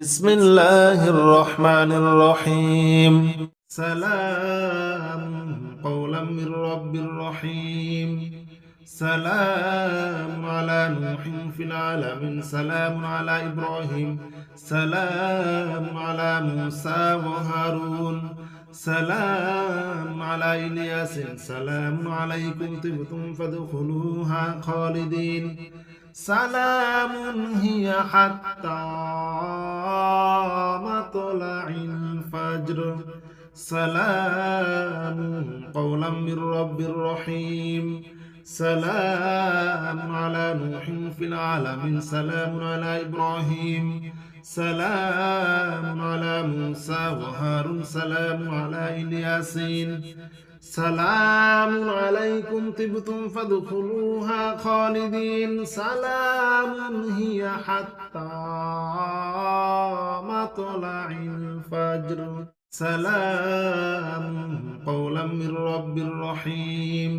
بسم الله الرحمن الرحيم. سلام قولا من رب رحيم. سلام على نوح في العالمين. سلام على إبراهيم. سلام على موسى وهارون. سلام على إلياس. سلام عليكم طبتم فادخلوها خالدين. سلام هي حتى مطلع الفجر. سلام قولا من رب رحيم. سلام على نوح في العالمين. سلام على إبراهيم. سلام على موسى وهارون. سلام على إلياسين. سلام عليكم طبتم فادخلوها خالدين. سلام هي حتى مطلع الفجر. سلام قولا من رب رحيم.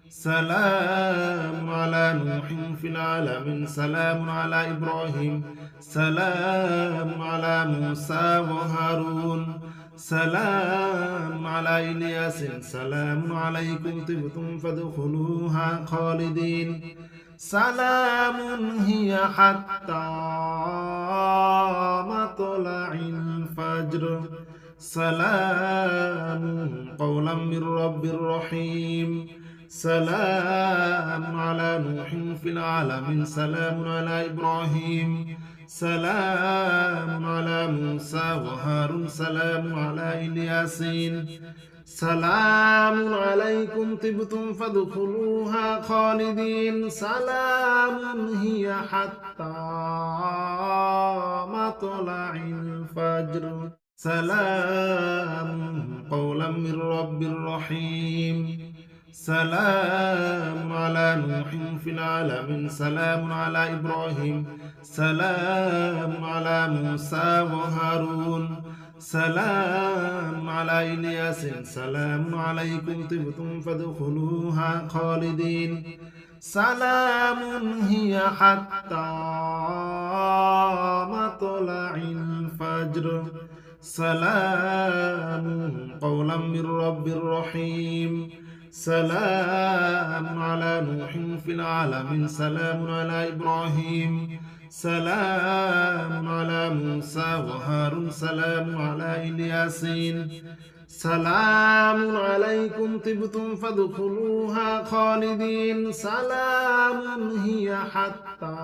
سلام على نوح في العالمين. سلام على إبراهيم. سلام على موسى وهارون. سلام على إلياس. سلام عليكم طبتم فادخلوها خالدين. سلام هي حتى مطلع الفجر. سلام قولا من رب رحيم. سلام على نوح في العالمين. سلام على إبراهيم. سلام على موسى وهارون. سلام على إلياسين. سلام عليكم طبتم فادخلوها خالدين. سلام هي حتى مطلع الفجر. سلام قولا من رب رحيم. سلام على نوح في العالمين. سلام على إبراهيم. سلام على موسى وهارون. سلام على إلياس. سلام عليكم طبتم فادخلوها خالدين. سلام هي حتى مطلع الفجر. سلام قولا من رب رحيم. سلام على نوح في العالمين. سلام على إبراهيم. سلام على موسى وهارون. سلام على إلياسين. سلام عليكم طبتم فادخلوها خالدين. سلام هي حتى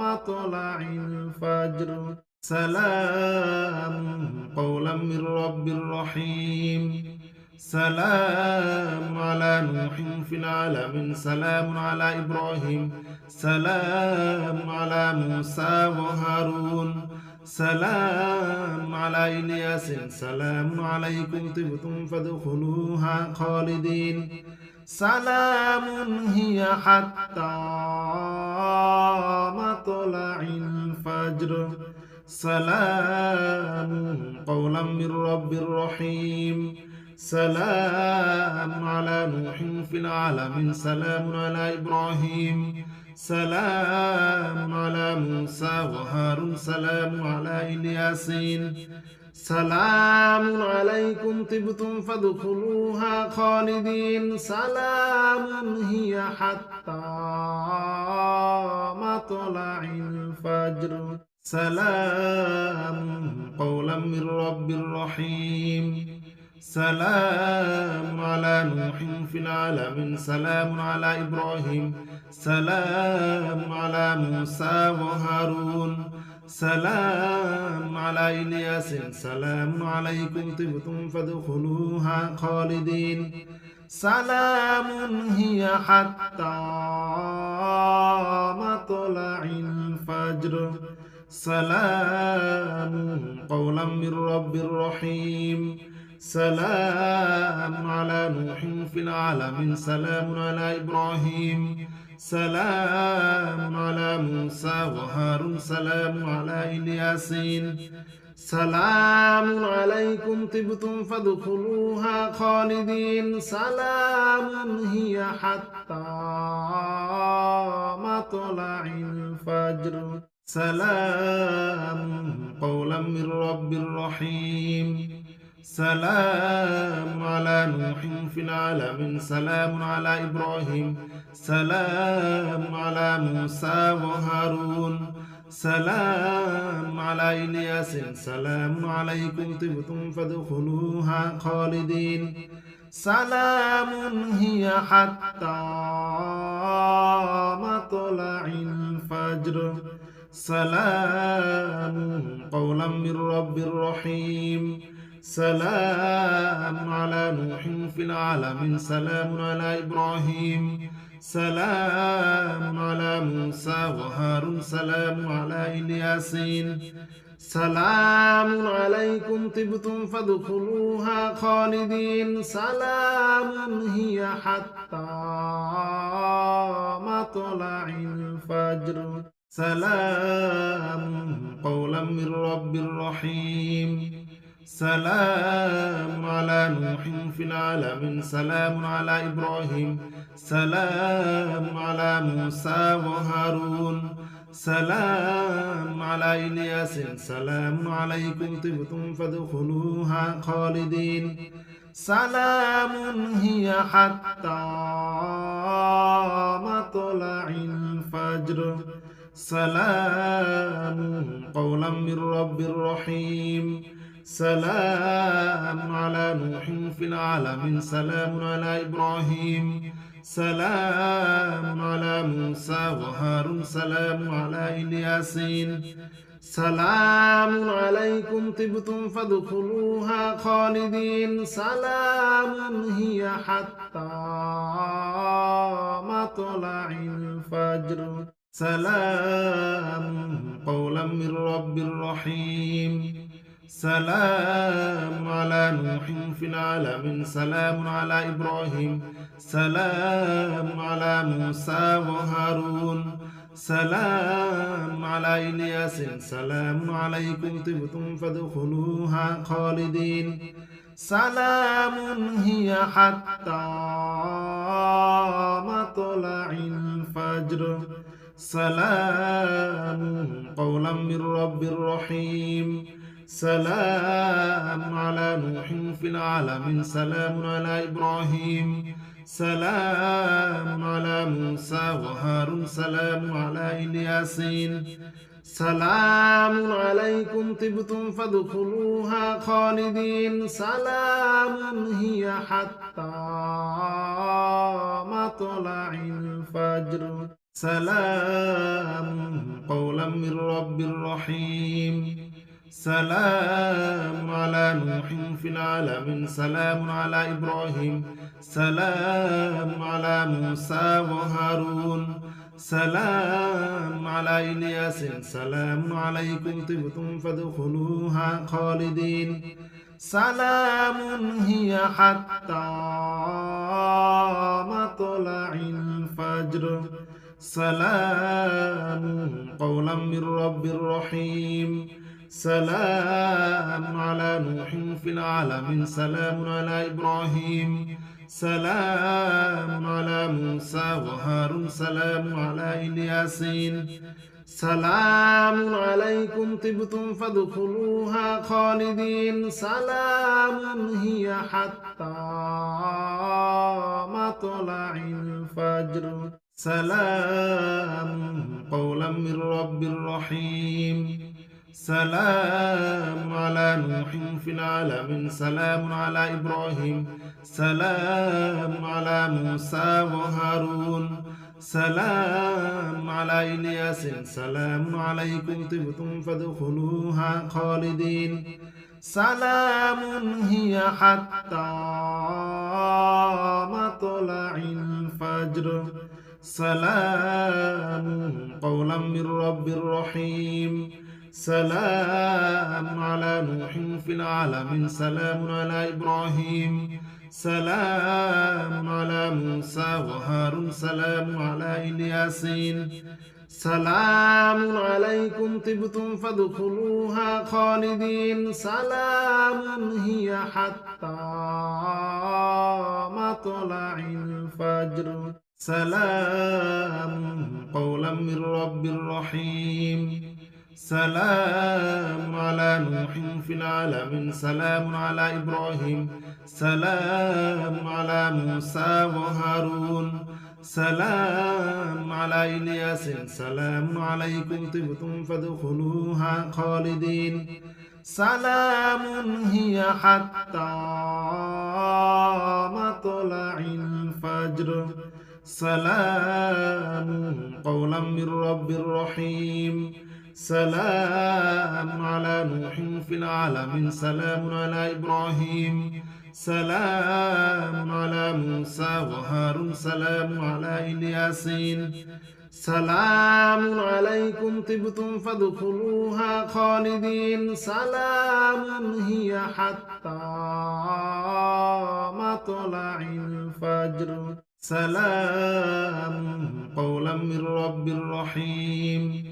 مطلع الفجر. سلام قولا من رب رحيم. سلام على نوح في العالمين. سلام على إبراهيم. سلام على موسى وهارون. سلام على إلياس. سلام عليكم طبتم فادخلوها خالدين. سلام هي حتى مطلع الفجر. سلام قولا من رب رحيم. سلام على نوح في العالمين. سلام على إبراهيم. سلام على موسى وهارون. سلام على إلياسين. سلام عليكم طبتم فادخلوها خالدين. سلام هي حتى مطلع الفجر. سلام قولا من رب رحيم. سلام على نوح في العالمين. سلام على إبراهيم. سلام على موسى وهارون. سلام على إلياس. سلام عليكم طبتم فادخلوها خالدين. سلام هي حتى مطلع الفجر. سلام قولا من رب رحيم. سلام على نوح في العالمين. سلام على إبراهيم. سلام على موسى وهارون. سلام على إلياسين. سلام عليكم طبتم فادخلوها خالدين. سلام هي حتى مطلع الفجر. سلام قولا من رب رحيم سلام على نوح في العالمين سلام على إبراهيم سلام على موسى وهارون سلام على إلياس سلام عليكم طبتم فادخلوها خالدين سلام هي حتى مطلع الفجر سلام قولا من رب رحيم سلام على نوح في العالمين سلام على إبراهيم سلام على موسى وهارون سلام على إلياسين سلام عليكم طبتم فادخلوها خالدين سلام هي حتى مطلع الفجر سلام قولا من رب رحيم سلام على نوح في العالمين سلام على إبراهيم سلام على موسى وهارون سلام على إلياس سلام عليكم طبتم فادخلوها خالدين سلام هي حتى مطلع الفجر سلام قولا من رب رحيم سلام على نوح في العالمين سلام على إبراهيم سلام على موسى وهارون سلام على إلياسين سلام عليكم طبتم فادخلوها خالدين سلام هي حتى مطلع الفجر سلام قولا من رب رحيم سلام على نوح في العالمين سلام على إبراهيم سلام على موسى وهارون سلام على إلياس سلام عليكم طبتم فادخلوها خالدين سلام هي حتى مطلع الفجر سلام قولا من رب رحيم سلام على نوح في العالمين سلام على إبراهيم سلام على موسى وهارون سلام على إلياسين سلام عليكم طبتم فادخلوها خالدين سلام هي حتى مطلع الفجر سلام قولا من رب رحيم سلام على نوح في العالمين سلام على إبراهيم سلام على موسى وهارون سلام على إلياس سلام عليكم طبتم فادخلوها خالدين سلام هي حتى مطلع الفجر سلام قولا من رب رحيم سلام على نوح في العالمين سلام على إبراهيم سلام على موسى وهارون سلام على إلياسين سلام عليكم طبتم فادخلوها خالدين سلام هي حتى مطلع الفجر سلام قولا من رب رحيم سلام على نوح في العالمين سلام على إبراهيم سلام على موسى وهارون سلام على إلياس سلام عليكم طبتم فادخلوها خالدين سلام هي حتى مطلع الفجر سلام قولا من رب رحيم سلام على نوح في العالمين سلام على إبراهيم سلام على موسى وهارون سلام على إلياسين سلام عليكم طبتم فادخلوها خالدين سلام هي حتى مطلع الفجر سلام قولا من رب رحيم سلام على نوح في العالمين سلام على إبراهيم سلام على موسى وهارون سلام على إلياس سلام عليكم طبتم فادخلوها خالدين سلام هي حتى مطلع الفجر سلام قولا من رب رحيم سلام على نوح في العالمين سلام على إبراهيم سلام على موسى وهارون سلام على إلياسين سلام عليكم طبتم فادخلوها خالدين سلام هي حتى مطلع الفجر سلام قولا من رب رحيم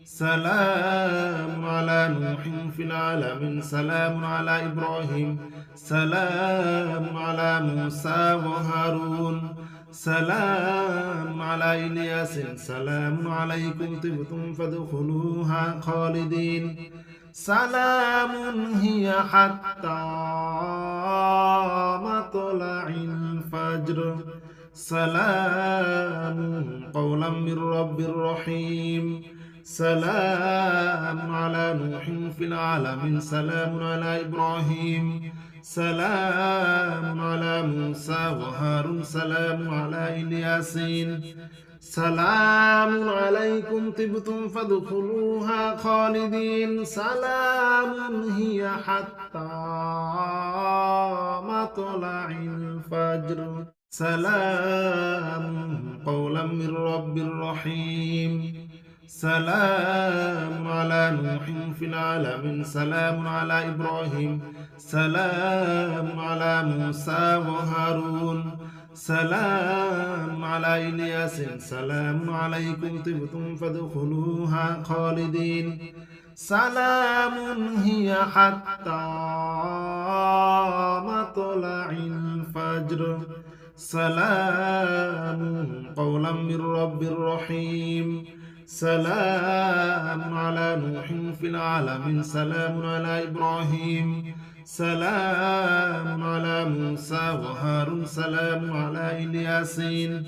سلام على نوح في العالمين سلام على إبراهيم سلام على موسى وهارون سلام على إلياس سلام عليكم طبتم فادخلوها خالدين سلام هي حتى مطلع الفجر سلام قولا من رب رحيم سلام على نوح في العالمين سلام على إبراهيم سلام على موسى وهارون سلام على إلياسين سلام عليكم طبتم فادخلوها خالدين سلام هي حتى مطلع الفجر سلام قولا من رب رحيم سلام على نوح في العالمين سلام على إبراهيم سلام على موسى وهارون سلام على إلياس سلام عليكم طبتم فادخلوها خالدين سلام هي حتى مطلع الفجر سلام قولا من رب رحيم سلام على نوح في العالمين سلام على إبراهيم سلام على موسى وهارون سلام على إلياسين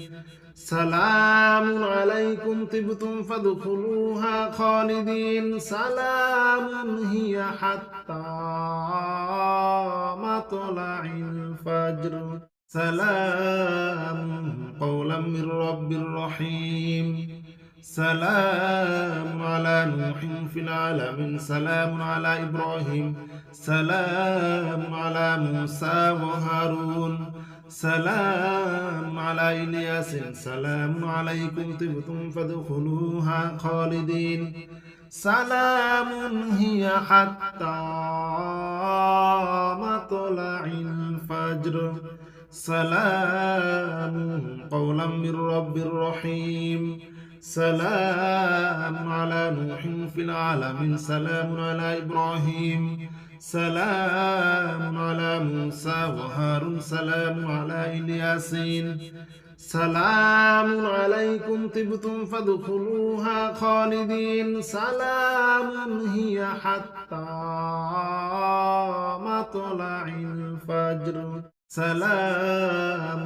سلام عليكم طبتم فادخلوها خالدين سلام هي حتى مطلع الفجر سلام قولا من رب رحيم سلام على نوح في العالمين سلام على إبراهيم سلام على موسى وهارون سلام على إلياس سلام عليكم طبتم فادخلوها خالدين سلام هي حتى مطلع الفجر سلام قولا من رب رحيم سلام على نوح في العالمين سلام على إبراهيم سلام على موسى وهارون سلام على إلياسين سلام عليكم طبتم فادخلوها خالدين سلام هي حتى مطلع الفجر سلام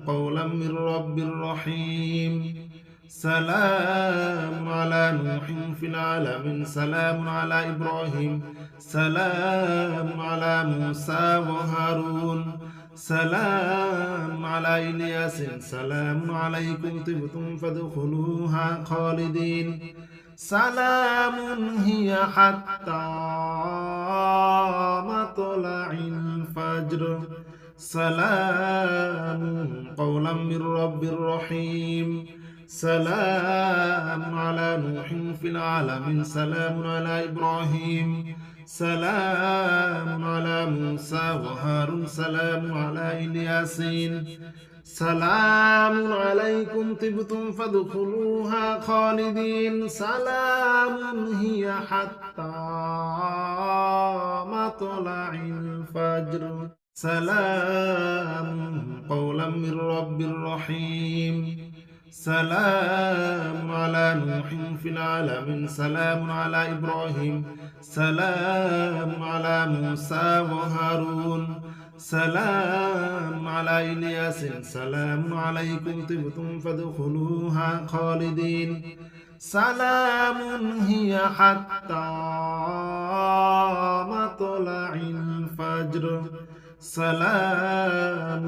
قولا من رب رحيم سلام على نوح في العالمين سلام على إبراهيم سلام على موسى وهارون سلام على إلياس سلام عليكم طبتم فادخلوها خالدين سلام هي حتى مطلع الفجر سلام قولا من رب رحيم سلام على نوح في العالمين سلام على إبراهيم سلام على موسى وهارون سلام على إلياسين سلام عليكم طبتم فادخلوها خالدين سلام هي حتى مطلع الفجر سلام قولا من رب رحيم سلام على نوح في العالمين سلام على إبراهيم سلام على موسى وهارون سلام على إلياس سلام عليكم طبتم فادخلوها خالدين سلام هي حتى مطلع الفجر سلام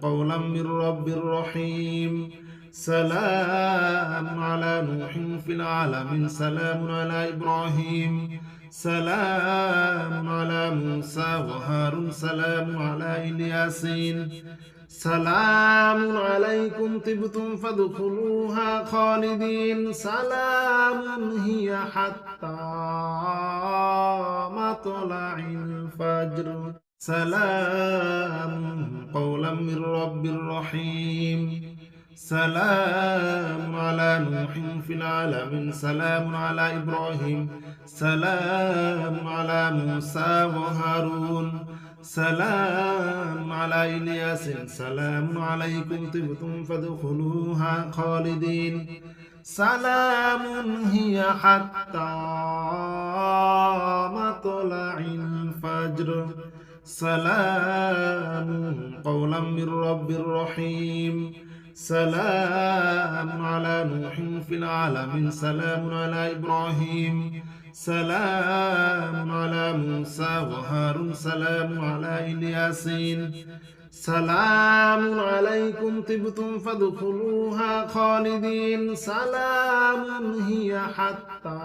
قولا من رب رحيم سلام على نوح في العالمين سلام على إبراهيم سلام على موسى وهارون سلام على إلياسين سلام عليكم طبتم فادخلوها خالدين سلام هي حتى مطلع الفجر سلام قولا من رب رحيم سلام على نوح في العالمين سلام على إبراهيم سلام على موسى وهارون سلام على إلياس سلام عليكم طبتم فادخلوها خالدين سلام هي حتى مطلع الفجر سلام قولا من رب رحيم سلام على نوح في العالمين سلام على إبراهيم سلام على موسى وهارون سلام على إلياسين سلام عليكم طبتم فادخلوها خالدين سلام هي حتى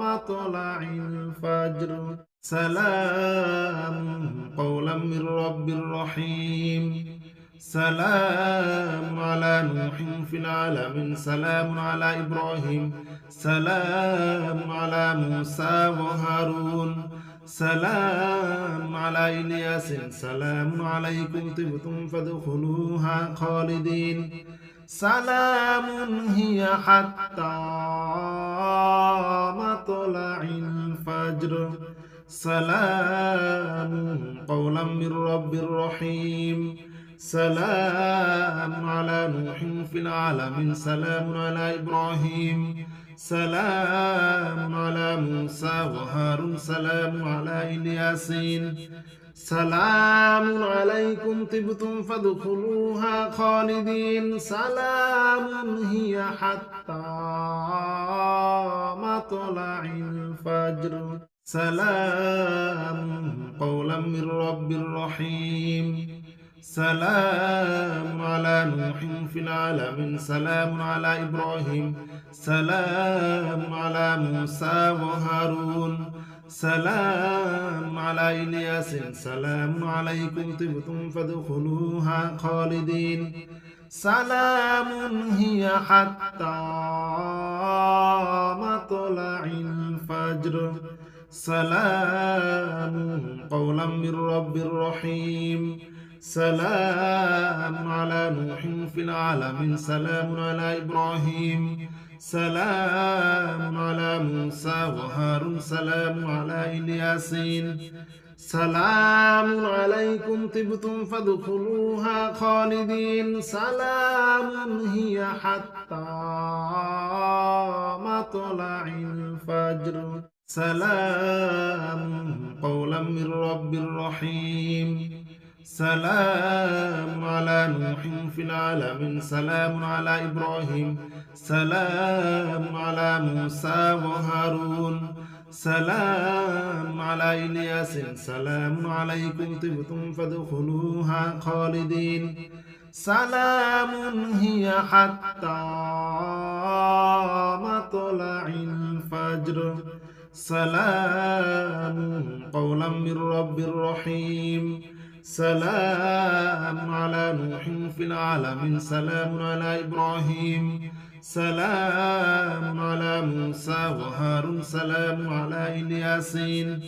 مطلع الفجر سلام قولا من رب رحيم سلام على نوح في العالمين سلام على إبراهيم سلام على موسى وهارون سلام على إلياس سلام عليكم طبتم فادخلوها خالدين سلام هي حتى مطلع الفجر سلام قولا من رب رحيم سلام على نوح في العالمين سلام على إبراهيم سلام على موسى وهارون سلام على إلياسين سلام عليكم طبتم فادخلوها خالدين سلام هي حتى مطلع الفجر سلام قولا من رب رحيم سلام على نوح في العالمين سلام على إبراهيم سلام على موسى وهارون سلام على إلياس سلام عليكم طبتم فادخلوها خالدين سلام هي حتى مطلع الفجر سلام قولا من رب رحيم سلام على نوح في العالمين سلام على إبراهيم سلام على موسى وهارون سلام على إلياسين سلام عليكم طبتم فادخلوها خالدين سلام هي حتى مطلع الفجر سلام قولا من رب رحيم سلام على نوح في العالمين سلام على إبراهيم سلام على موسى وهارون سلام على إلياس سلام عليكم طبتم فادخلوها خالدين سلام هي حتى مطلع الفجر سلام قولا من رب رحيم سلام على نوح في العالمين سلام على إبراهيم سلام على موسى وهارون سلام على إلياسين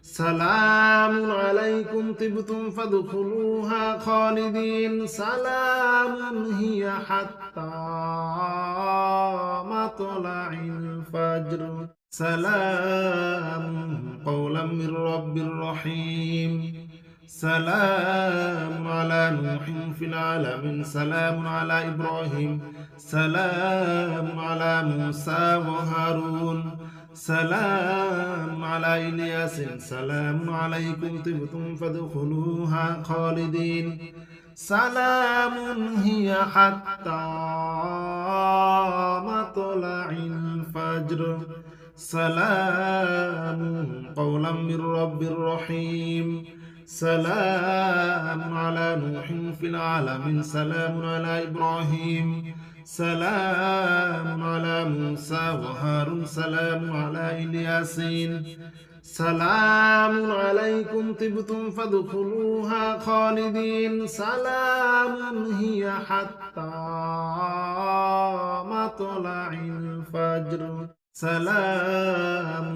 سلام عليكم طبتم فادخلوها خالدين سلام هي حتى مطلع الفجر سلام قولا من رب رحيم سلام على نوح في العالمين سلام على إبراهيم سلام على موسى وهارون سلام على إلياس سلام عليكم طبتم فادخلوها خالدين سلام هي حتى مطلع الفجر سلام قولا من رب رحيم سلام على نوح في العالمين سلام على إبراهيم سلام على موسى وهارون سلام على إلياسين سلام عليكم طبتم فادخلوها خالدين سلام هي حتى مطلع الفجر سلام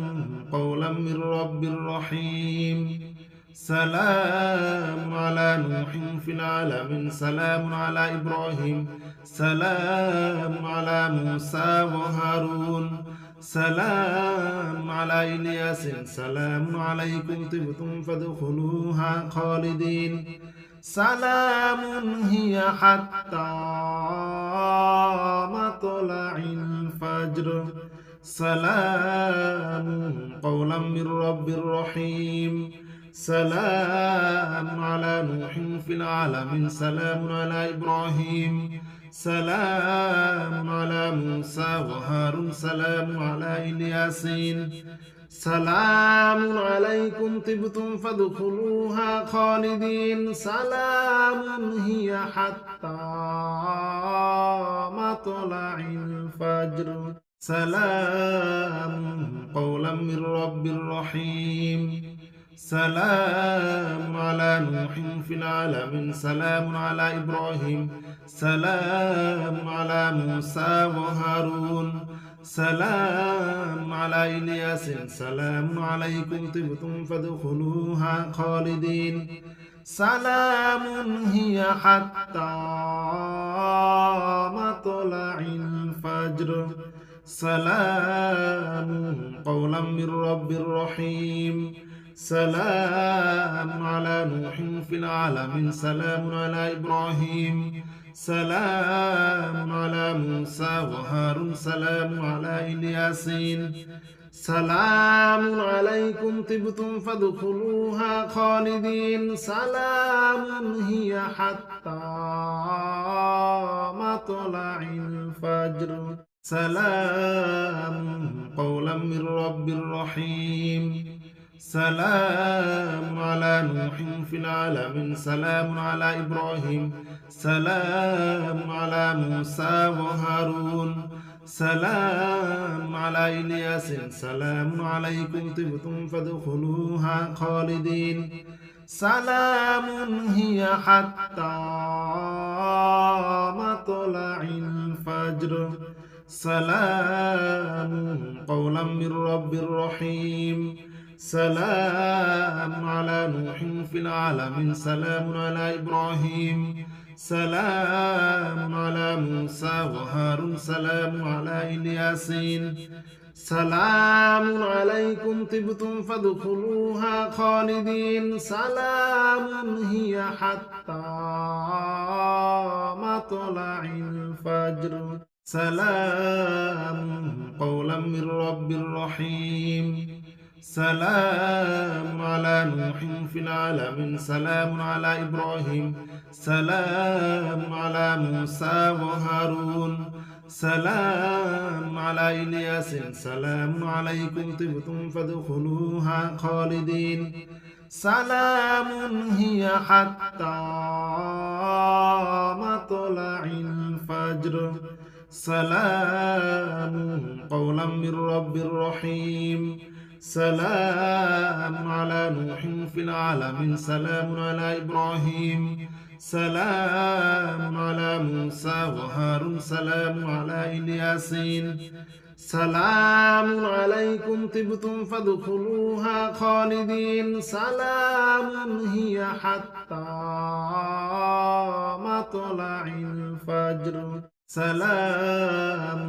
قولا من رب رحيم سلام على نوح في العالمين سلام على إبراهيم سلام على موسى وهارون سلام على إلياس سلام عليكم طبتم فادخلوها خالدين سلام هي حتى مطلع الفجر سلام قولا من رب رحيم سلام على نوح في العالمين سلام على إبراهيم سلام على موسى وهارون سلام على إلياسين سلام عليكم طبتم فادخلوها خالدين سلام هي حتى مطلع الفجر سلام قولا من رب رحيم سلام على نوح في العالمين سلام على إبراهيم سلام على موسى وهارون سلام على إلياس سلام عليكم طبتم فادخلوها خالدين سلام هي حتى مطلع الفجر سلام قولا من رب رحيم سلام على نوح في العالمين سلام على إبراهيم سلام على موسى وهارون سلام على إلياسين سلام عليكم طبتم فادخلوها خالدين سلام هي حتى مطلع الفجر سلام قولا من رب رحيم سلام على نوح في العالمين سلام على إبراهيم سلام على موسى وهارون سلام على إلياس سلام عليكم طبتم فادخلوها خالدين سلام هي حتى مطلع الفجر سلام قولا من رب رحيم سلام على نوح في العالمين سلام على إبراهيم سلام على موسى وهارون سلام على إلياسين سلام عليكم طبتم فادخلوها خالدين سلام هي حتى مطلع الفجر سلام قولا من رب رحيم سلام على نوح في العالمين سلام على إبراهيم سلام على موسى وهارون سلام على إلياس سلام عليكم طبتم فادخلوها خالدين سلام هي حتى مطلع الفجر سلام قولا من رب رحيم سلام على نوح في العالمين سلام على إبراهيم سلام على موسى وهارون سلام على إلياسين سلام عليكم طبتم فادخلوها خالدين سلام هي حتى مطلع الفجر سلام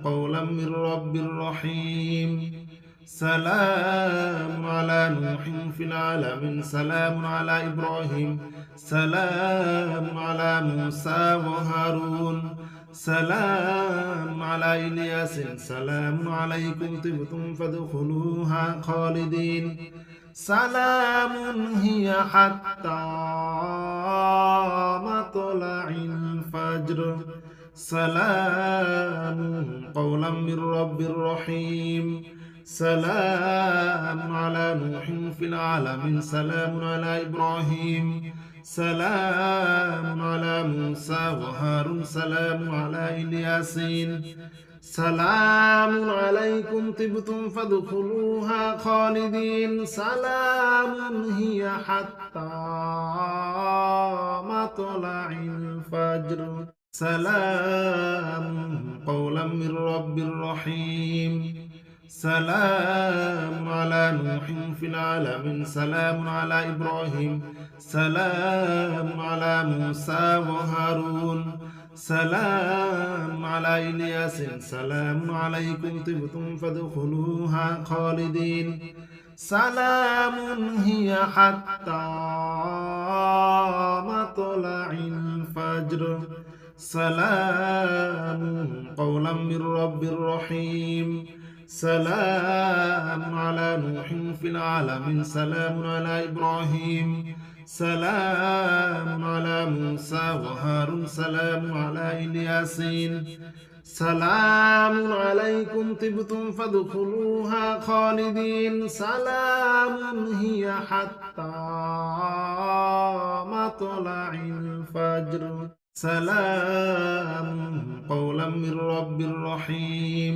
قولا من رب رحيم سلام على نوح في العالمين سلام على إبراهيم سلام على موسى وهارون سلام على إلياس سلام عليكم طبتم فادخلوها خالدين سلام هي حتى مطلع الفجر سلام قولا من رب رحيم سلام على نوح في العالمين سلام على إبراهيم سلام على موسى وهارون سلام على إلياسين سلام عليكم طبتم فادخلوها خالدين سلام هي حتى مطلع الفجر سلام قولا من رب رحيم سلام على نوح في العالمين سلام على إبراهيم سلام على موسى وهارون سلام على إلياس سلام عليكم طبتم فادخلوها خالدين سلام هي حتى مطلع الفجر سلام قولا من رب رحيم سلام على نوح في العالمين سلام على إبراهيم سلام على موسى وهارون سلام على إلياسين سلام عليكم طبتم فادخلوها خالدين سلام هي حتى مطلع الفجر سلام قولا من رب رحيم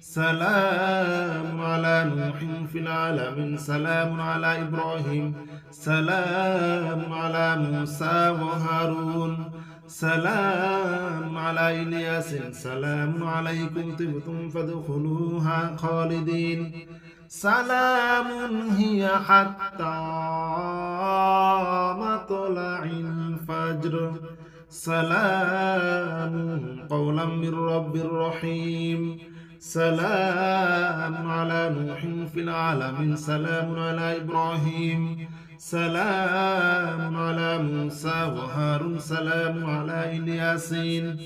سلام على نوح في العالمين سلام على إبراهيم سلام على موسى وهارون سلام على إلياس سلام عليكم طبتم فادخلوها خالدين سلام هي حتى مطلع الفجر سلام قولا من رب رحيم سلام على نوح في العالمين سلام على إبراهيم سلام على موسى وهارون سلام على إلياسين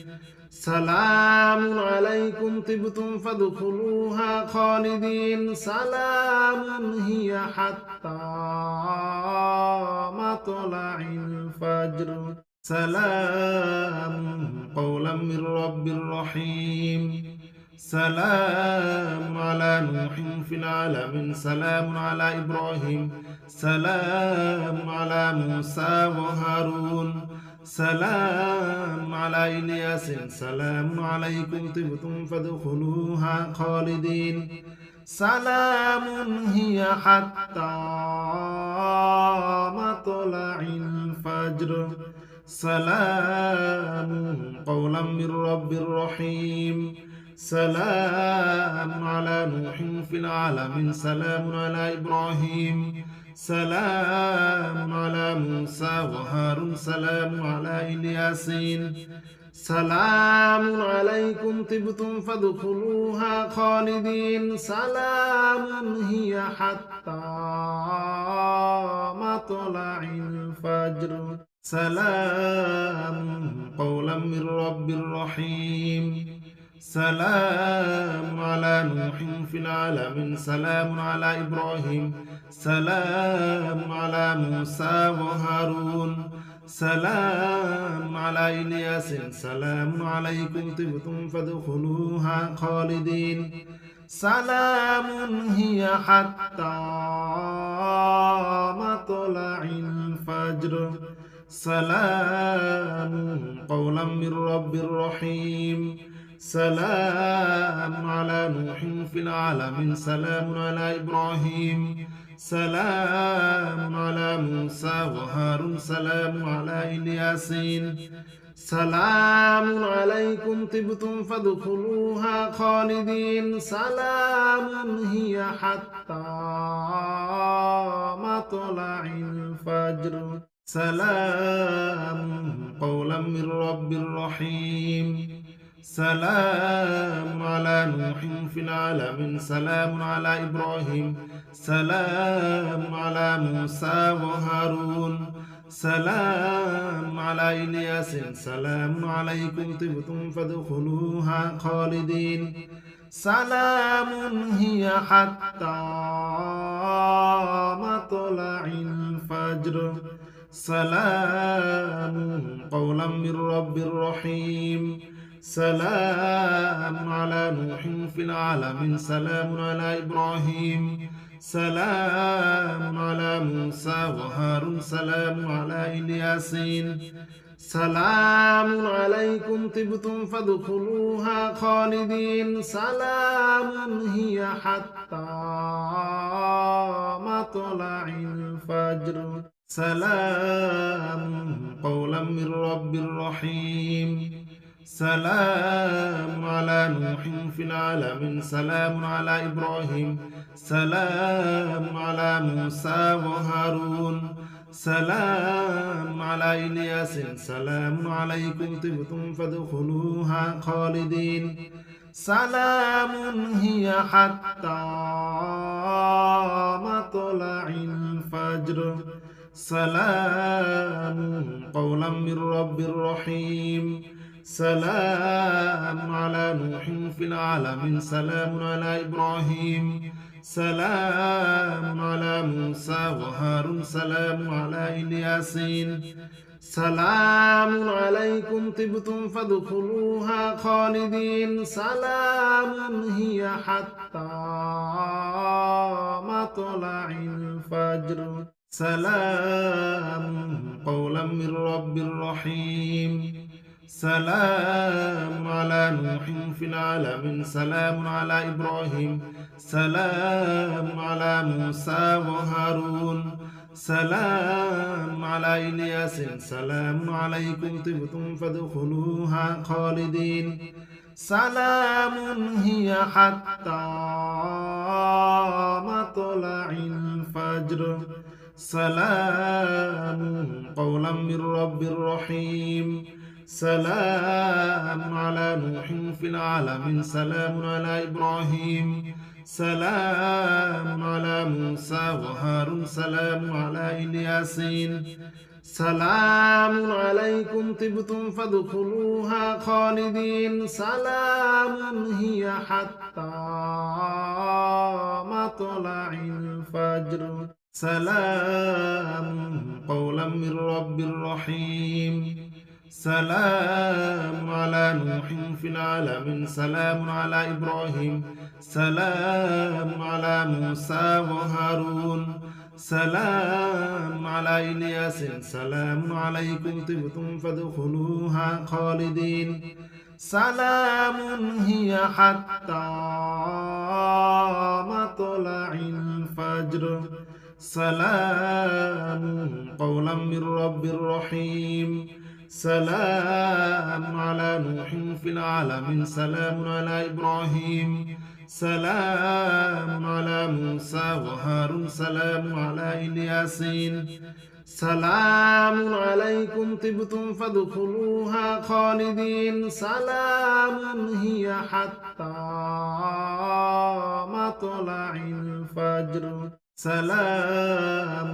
سلام عليكم طبتم فادخلوها خالدين سلام هي حتى مطلع الفجر سلام قولا من رب رحيم سلام على نوح في العالمين سلام على إبراهيم سلام على موسى وهارون سلام على إلياس سلام عليكم طبتم فادخلوها خالدين سلام هي حتى مطلع الفجر سلام قولا من رب رحيم سلام على نوح في العالمين سلام على إبراهيم سلام على موسى وهارون سلام على إلياسين سلام عليكم طبتم فادخلوها خالدين سلام هي حتى مطلع الفجر سلام قولا من رب رحيم سلام على نوح في العالمين سلام على إبراهيم سلام على موسى وهارون سلام على إلياس سلام عليكم طبتم فادخلوها خالدين سلام هي حتى مطلع الفجر سلام قولا من رب رحيم سلام على نوح في العالمين سلام على إبراهيم سلام على موسى وهارون سلام على إلياسين سلام عليكم طبتم فادخلوها خالدين سلام هي حتى مطلع الفجر سلام قولا من رب رحيم سلام على نوح في العالمين سلام على إبراهيم سلام على موسى وهارون سلام على إلياس سلام عليكم طبتم فادخلوها خالدين سلام هي حتى مطلع الفجر سلام قولا من رب رحيم سلام على نوح في العالمين سلام على إبراهيم سلام على موسى وهارون سلام على إلياسين سلام عليكم طبتم فادخلوها خالدين سلام هي حتى مطلع الفجر سلام قولا من رب رحيم سلام على نوح في العالمين سلام على إبراهيم سلام على موسى وهارون سلام على إلياس سلام عليكم طبتم فادخلوها خالدين سلام هي حتى مطلع الفجر سلام قولا من رب رحيم سلام على نوح في العالمين سلام على إبراهيم سلام على موسى وهارون سلام على إلياسين سلام عليكم طبتم فادخلوها خالدين سلام هي حتى مطلع الفجر سلام قولا من رب رحيم سلام على نوح في العالمين سلام على إبراهيم سلام على موسى وهارون سلام على إلياس سلام عليكم طبتم فادخلوها خالدين سلام هي حتى مطلع الفجر سلام قولا من رب رحيم سلام على نوح في العالمين سلام على إبراهيم سلام على موسى وهارون سلام على إلياسين سلام عليكم طبتم فادخلوها خالدين سلام هي حتى مطلع الفجر سلام قولا من رب رحيم سلام على نوح في العالمين سلام على إبراهيم سلام على موسى وهارون سلام على إلياس سلام عليكم طبتم فادخلوها خالدين سلام هي حتى مطلع الفجر سلام قولا من رب رحيم سلام على نوح في العالمين سلام على إبراهيم سلام على موسى وهارون سلام على إلياسين سلام عليكم طبتم فادخلوها خالدين سلام هي حتى مطلع الفجر سلام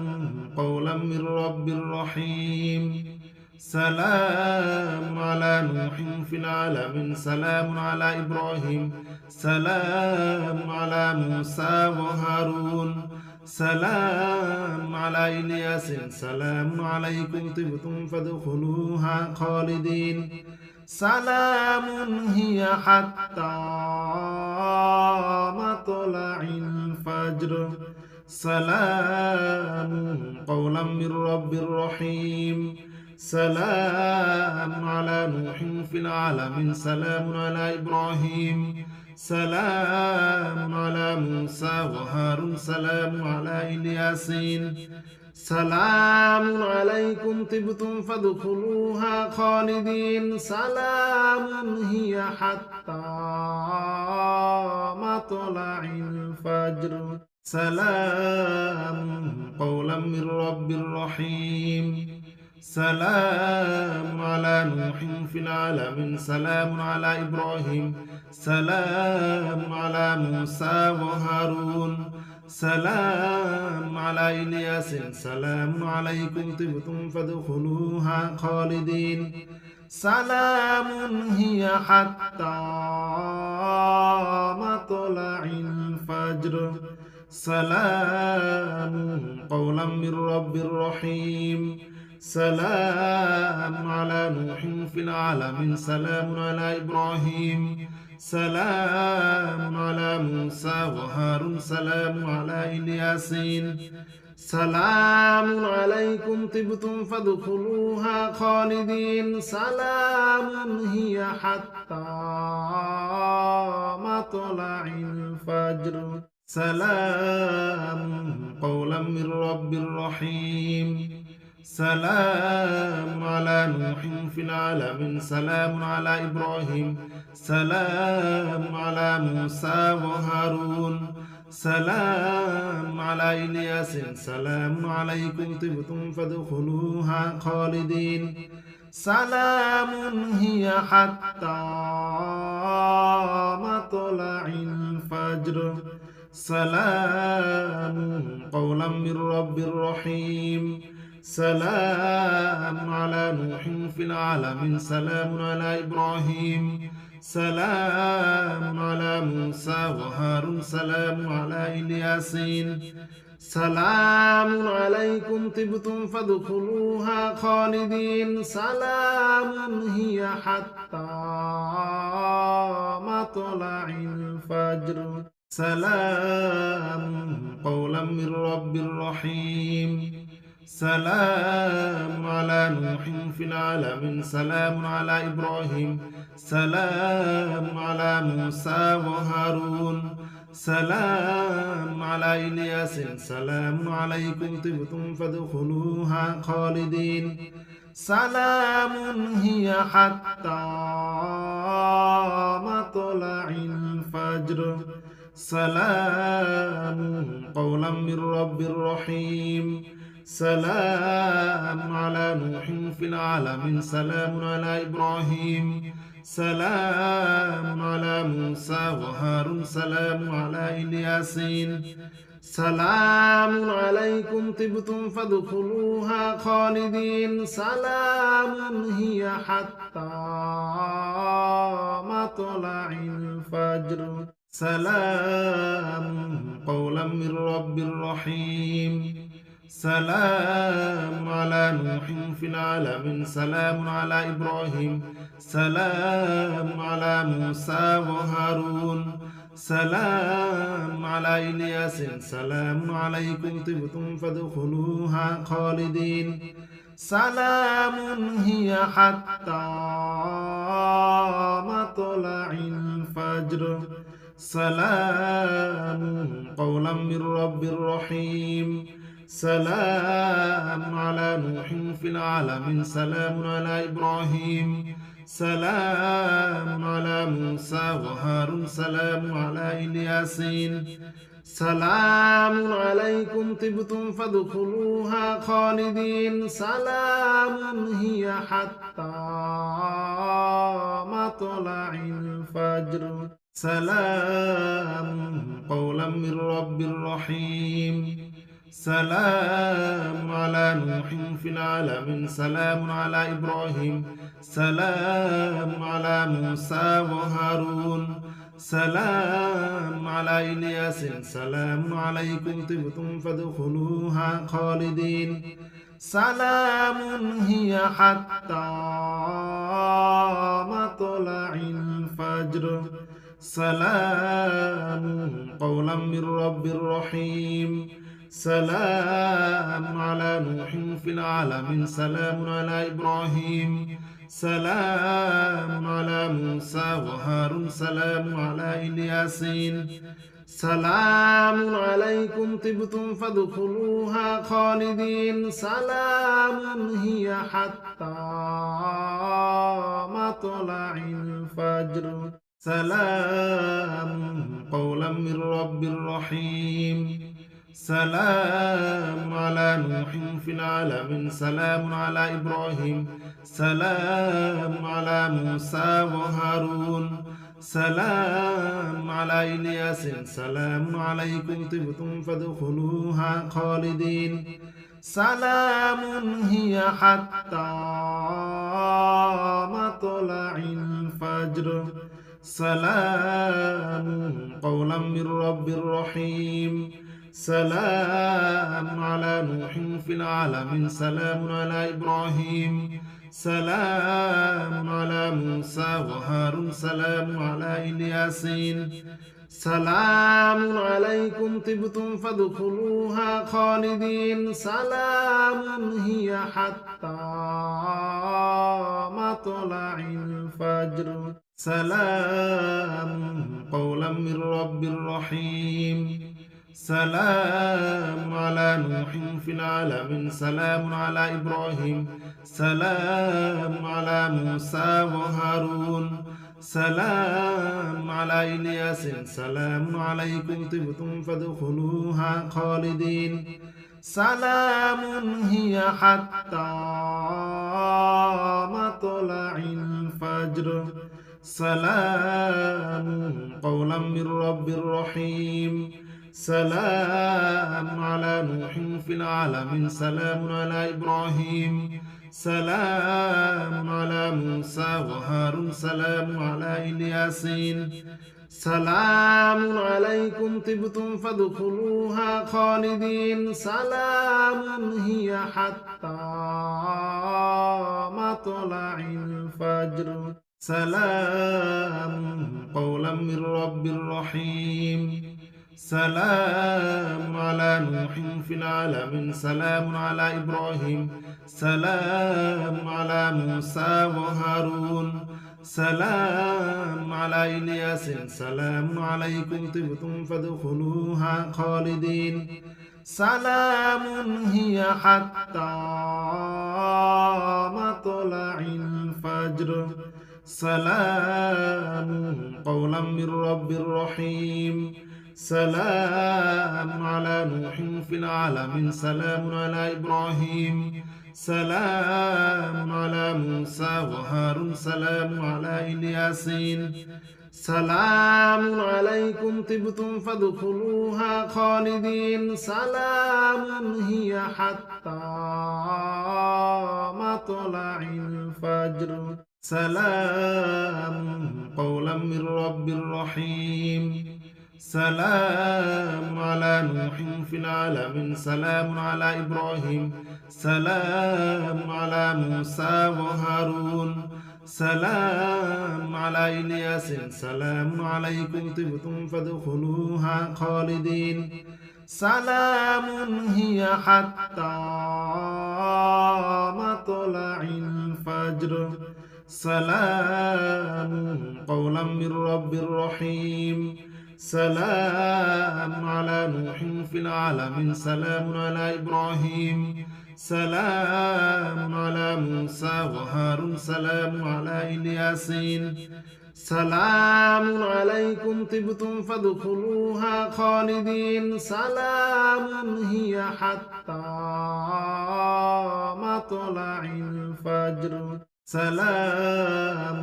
قولا من رب رحيم سلام على نوح في العالمين سلام على إبراهيم سلام على موسى وهارون سلام على إلياس سلام عليكم طبتم فادخلوها خالدين سلام هي حتى مطلع الفجر سلام قولا من رب رحيم سلام على نوح في العالمين سلام على إبراهيم سلام على موسى وهارون سلام على إلياسين سلام عليكم طبتم فادخلوها خالدين سلام هي حتى مطلع الفجر سلام قولا من رب رحيم سلام على نوح في العالمين سلام على إبراهيم سلام على موسى وهارون سلام على إلياس سلام عليكم طبتم فادخلوها خالدين سلام هي حتى مطلع الفجر سلام قولا من رب رحيم سلام على نوح في العالمين سلام على إبراهيم سلام على موسى وهارون سلام على إلياسين سلام عليكم طبتم فادخلوها خالدين سلام هي حتى مطلع الفجر سلام قولا من رب رحيم سلام على نوح في العالمين سلام على إبراهيم سلام على موسى وهارون سلام على إلياس سلام عليكم طبتم فادخلوها خالدين سلام هي حتى مطلع الفجر سلام قولا من رب رحيم سلام على نوح في العالمين سلام على إبراهيم سلام على موسى وهارون سلام على إلياسين سلام عليكم طبتم فادخلوها خالدين سلام هي حتى مطلع الفجر سلام قولا من رب رحيم سلام على نوح في العالمين سلام على إبراهيم سلام على موسى وهارون سلام على إلياس سلام عليكم طبتم فادخلوها خالدين سلام هي حتى مطلع الفجر سلام قولا من رب رحيم سلام على نوح في العالمين سلام على إبراهيم سلام على موسى وهارون سلام على إلياسين سلام عليكم طبتم فادخلوها خالدين سلام هي حتى مطلع الفجر سلام قولا من رب رحيم سلام على نوح في العالمين سلام على إبراهيم سلام على موسى وهارون سلام على إلياس سلام عليكم طبتم فادخلوها خالدين سلام هي حتى مطلع الفجر سلام قولا من رب رحيم سلام على نوح في العالمين سلام على إبراهيم سلام على موسى وهارون سلام على إلياسين سلام عليكم طبتم فادخلوها خالدين سلام هي حتى مطلع الفجر سلام قولا من رب رحيم سلام على نوح في العالمين سلام على إبراهيم سلام على موسى وهارون سلام على إلياس سلام عليكم طبتم فادخلوها خالدين سلام هي حتى مطلع الفجر سلام قولا من رب رحيم سلام على نوح في العالمين سلام على إبراهيم سلام على موسى وهارون سلام على إلياسين سلام عليكم طبتم فادخلوها خالدين سلام هي حتى مطلع الفجر سلام قولا من رب رحيم سلام على نوح في العالمين سلام على إبراهيم سلام على موسى وهارون سلام على إلياس سلام عليكم طبتم فادخلوها خالدين سلام هي حتى مطلع الفجر سلام قولا من رب رحيم سلام على نوح في العالمين سلام على إبراهيم سلام على موسى وهارون سلام على إلياسين سلام عليكم طبتم فادخلوها خالدين سلام هي حتى مطلع الفجر سلام قولا من رب رحيم سلام على نوح في العالمين سلام على إبراهيم سلام على موسى وهارون سلام على إلياس سلام عليكم طبتم فادخلوها خالدين سلام هي حتى مطلع الفجر سلام قولا من رب رحيم سلام على نوح في العالمين سلام على إبراهيم سلام على موسى وهارون سلام على إلياسين سلام عليكم طبتم فادخلوها خالدين سلام هي حتى مطلع الفجر سلام قولا من رب رحيم سلام على نوح في العالمين سلام على إبراهيم سلام على موسى وهارون سلام على إلياس سلام عليكم طبتم فادخلوها خالدين سلام هي حتى مطلع الفجر سلام قولا من رب رحيم سلام على نوح في العالمين سلام على إبراهيم سلام على موسى وهارون سلام على إلياسين سلام عليكم طبتم فادخلوها خالدين سلام هي حتى مطلع الفجر سلام قولا من رب رحيم سلام على نوح في العالمين سلام على إبراهيم سلام على موسى وهارون سلام على إلياس سلام عليكم طبتم فادخلوها خالدين سلام هي حتى مطلع الفجر سلام قولا من رب رحيم سلام على نوح في العالمين سلام على إبراهيم سلام على موسى وهارون سلام على إلياسين سلام عليكم طبتم فادخلوها خالدين سلام هي حتى مطلع الفجر سلام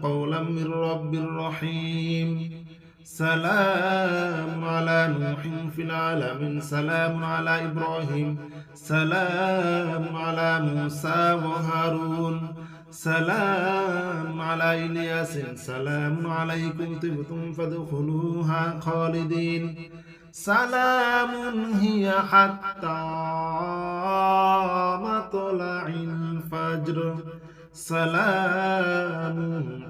قولا من رب رحيم سلام على نوح في العالمين سلام على إبراهيم سلام على موسى وهارون سلام على إلياس سلام عليكم طبتم فادخلوها خالدين سلام هي حتى مطلع الفجر سلام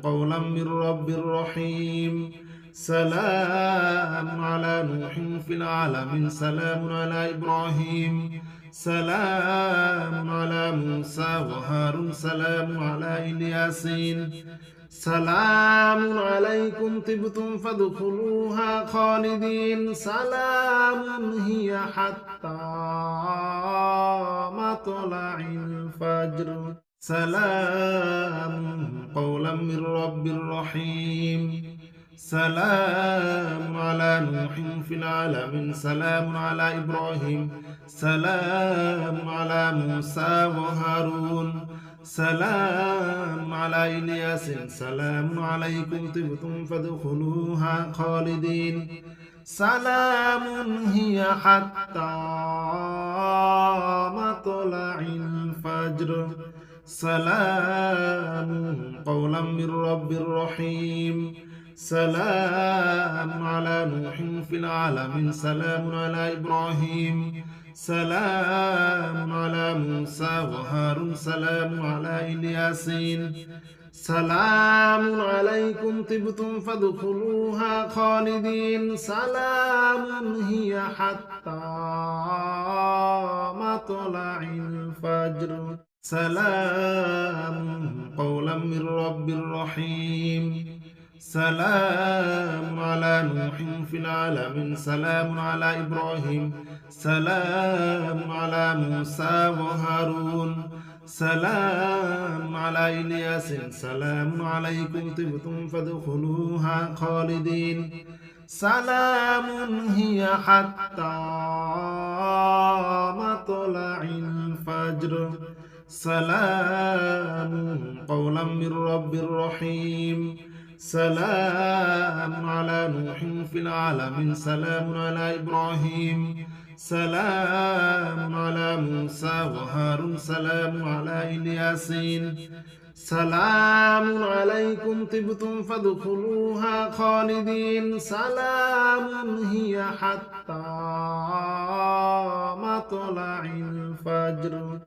قولا من رب رحيم سلام على نوح في العالمين سلام على إبراهيم سلام على موسى وهارون سلام على إلياسين سلام عليكم طبتم فادخلوها خالدين سلام هي حتى مطلع الفجر سلام قولا من رب رحيم سلام على نوح في العالمين سلام على إبراهيم سلام على موسى وهارون سلام على إلياس سلام عليكم طبتم فادخلوها خالدين سلام هي حتى مطلع الفجر سلام قولا من رب رحيم سلام على نوح في العالمين سلام على إبراهيم سلام على موسى وهارون سلام على إلياسين سلام عليكم طبتم فادخلوها خالدين سلام هي حتى مطلع الفجر سلام قولا من رب رحيم سلام على نوح في العالمين سلام على إبراهيم سلام على موسى وهارون سلام على إلياس سلام عليكم طبتم فادخلوها خالدين سلام هي حتى مطلع الفجر سلام قولا من رب رحيم سلام على نوح في العالمين سلام على إبراهيم سلام على موسى وهارون سلام على إلياسين سلام عليكم طبتم فادخلوها خالدين سلام هي حتى مطلع الفجر